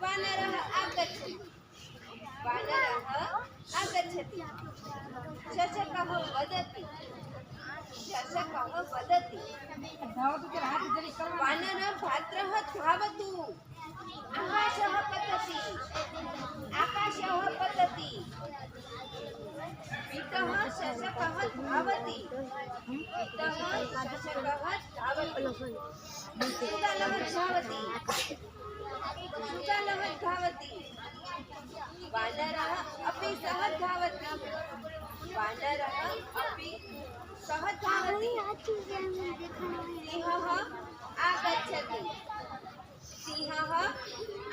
वानरः आगच्छति वानरः आगच्छति शशकः वदति शशकः वदति वानरः भ्रातरः धावतु आकाशः पतति आकाशः पतति पितः शशकः धावति पितः शशकः धावति सुगालः धावति सुगालः धावति वानरः अपि सः धावति वानरः अपि सः धावति सिंहः आगच्छति सिंहः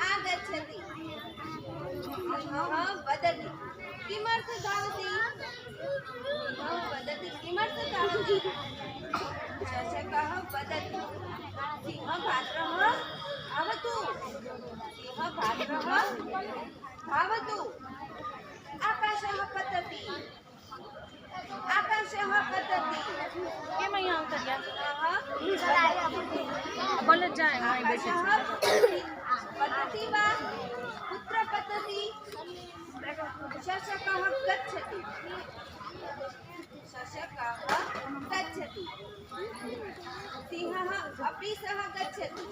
आगच्छति सिंहः वदति किमर्थं धावति सिंहः वदति किमर्थं धावति शशकः वदति सिंहभ्रातरः धावतु सिंहभ्रातरः धावतु आकाशः पतति आकाशः पतति કેમ અહીંયા આવતા ગયા सिंहः બોલ જ જાય અહીં બેસી पतति वा कुत्र पतति शशकः गच्छति शशकः गच्छति सिंहः अपि सः गच्छति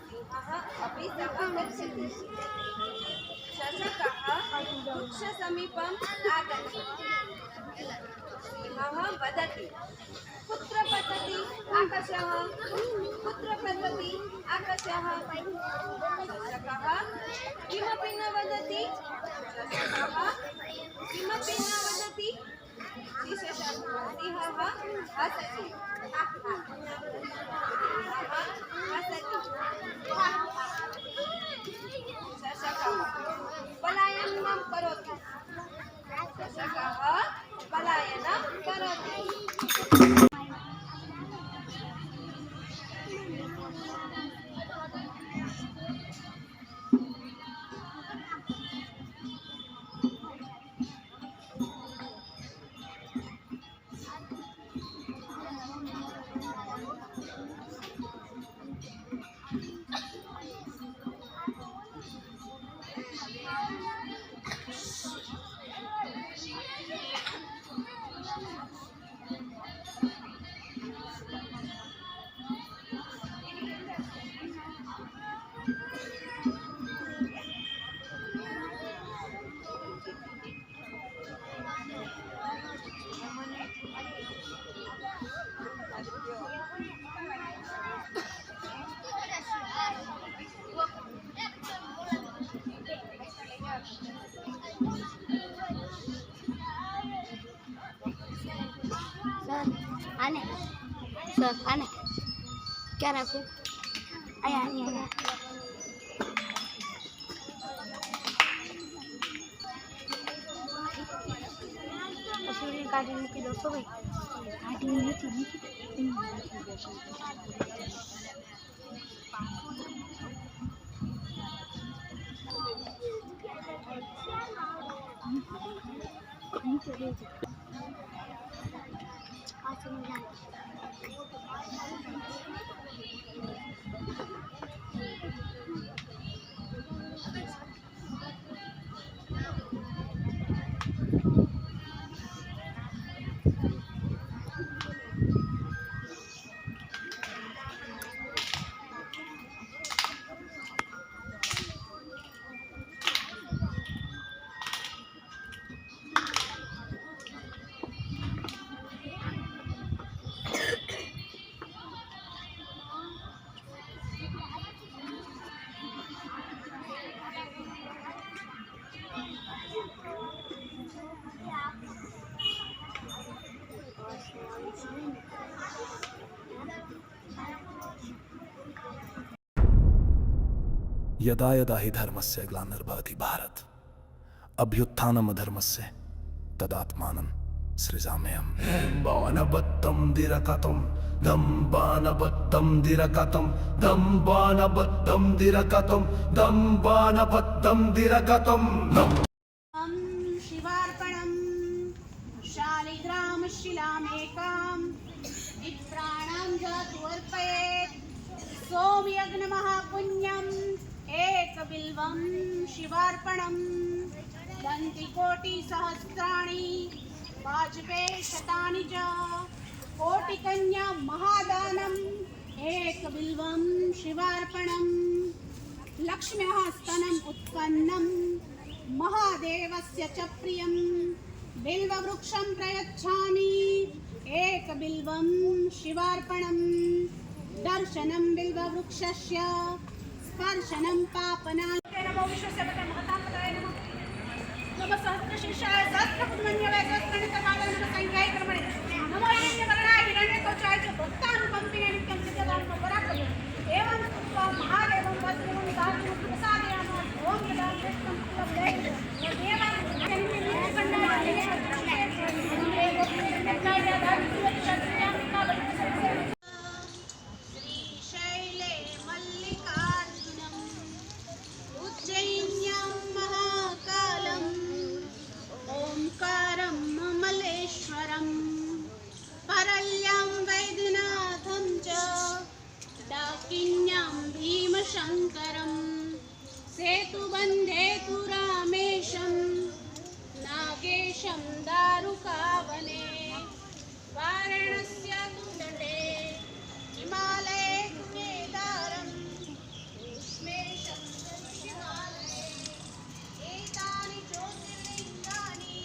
सिंहः अपि सः गच्छति शशकः वृक्षसमीपम् आगच्छति सिंहः वदति कुत्र पतति आकाशः कुत्र पतति आकाशः शशकः किमपि न वदति शशकः किमपि न वदति सिंहः हसति शशकः पलायनं करोति शशकः पलायनं करोति आने सर आने क्या रखूं आया आया सूर्य काटी मूकी दो भाई काटी नीचे यदा यदा हि धर्मस्य ग्लानिर्भवति भारत अभ्युत्थानमधर्मस्य तदात्मानं सृजाम्यहम्। बाणबद्धं दिरकतं दम्बानबद्धं दिरकतं दम्बानबद्धं दिरकतं दम्बानबद्धं दिरकतं शिवार्पणम् शालिग्राम शिलामेकाम् विप्राणां जातु अर्पयेत् सोमयज्ञमहापुण्यम् एकबिल्वं शिवार्पणम् दन्तिकोटिसहस्राणि वाजपेय शतानि च कोटिकन्या महादानम् एकबिल्वं शिवार्पणम् लक्ष्म्याः स्तनम् उत्पन्नं महादेवस्य च प्रियं बिल्ववृक्षं प्रयच्छामि एकबिल्वं शिवार्पणम् दर्शनं बिल्ववृक्षस्य स्पर्शनं पापनाशनाय नमो विश्वस्य महतापताय नमः नमः सहस्रशीर्षाय सहस्रपुण्यवै सहस्रनितकालाय नमः संख्याय कर्मणे नमो यज्ञकरणाय हिरण्यकवचाय च भक्तानुकम्पिने नित्यं सिद्धदानं पराक्रमे एवं कृत्वा महादेवं वस्त्रं दातुं प्रसादयामः ओम यदा कृष्णं कुलदेव देवं श्रीशैले मल्लिकार्जुनम् उज्जयिन्यां महाकालम् ओंकारं ममलेश्वरं परल्यां वैद्यनाथं च डाकिन्यां भीमशङ्करं सेतुबन्धे तु रामेशं नागेशं दारुकावने वाराणस्य तु तटे हिमालये तु केदारं उष्मेशं दक्षिणालये एतानि ज्योतिर्लिङ्गानि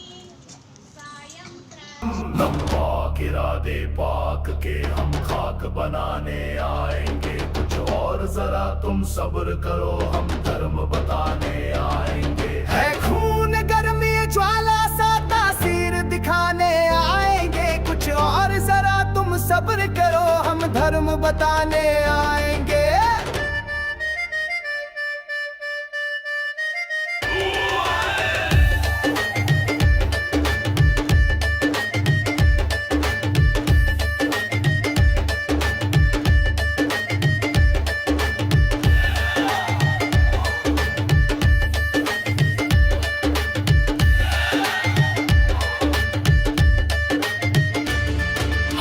सायं लंबा गिरादे पाक के हम खाक बनाने आएंगे। कुछ और जरा तुम सब्र करो हम धर्म बताने आएंगे। है खून गर्मी ज्वाला सा तासीर दिखाने आएंगे। कुछ और जरा तुम सब्र करो हम धर्म बताने आएंगे।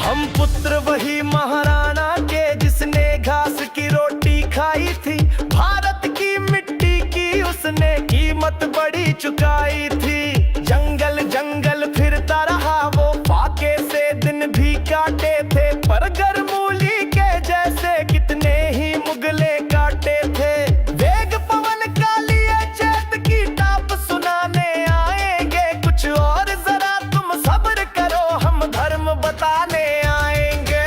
हम पुत्र वही महाराणा के जिसने घास की रोटी खाई थी। भारत की मिट्टी की उसने कीमत बड़ी चुकाई थी। जंगल जंगल फिरता रहा वो फाके से दिन भी काटे थे। पर गर्मूली के जैसे कितने ही मुगले काटे थे। वेग पवन का लिए चैत की टाप सुनाने आएंगे। कुछ और जरा तुम सब्र करो हम धर्म बताने आएंगे।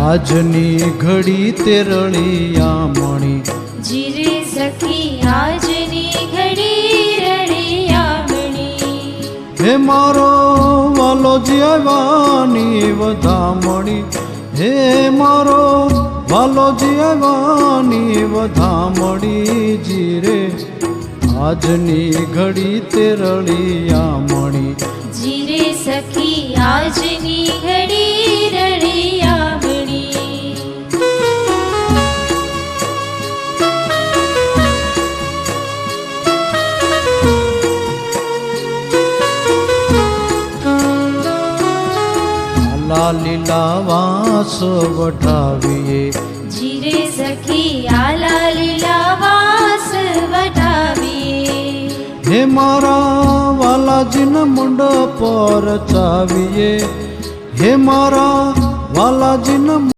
આજની ઘડી તે રળિયામણી જીરે સખી આજની ઘડી રળિયામણી હે મારો વાલો જીવાની વધામણી હે મારો વાલો જીવાની વધામણી જીરે આજની ઘડી તે રળિયામણી જીરે સખી આજની ઘડી રળિયામણી લીલા વાસ વઢાવીએ જીરે સખી આલા લીલા વાસ વઢાવીએ હે મારા વાલાજીના મુંડ પર ચાવીએ હે મારા વાલાજીના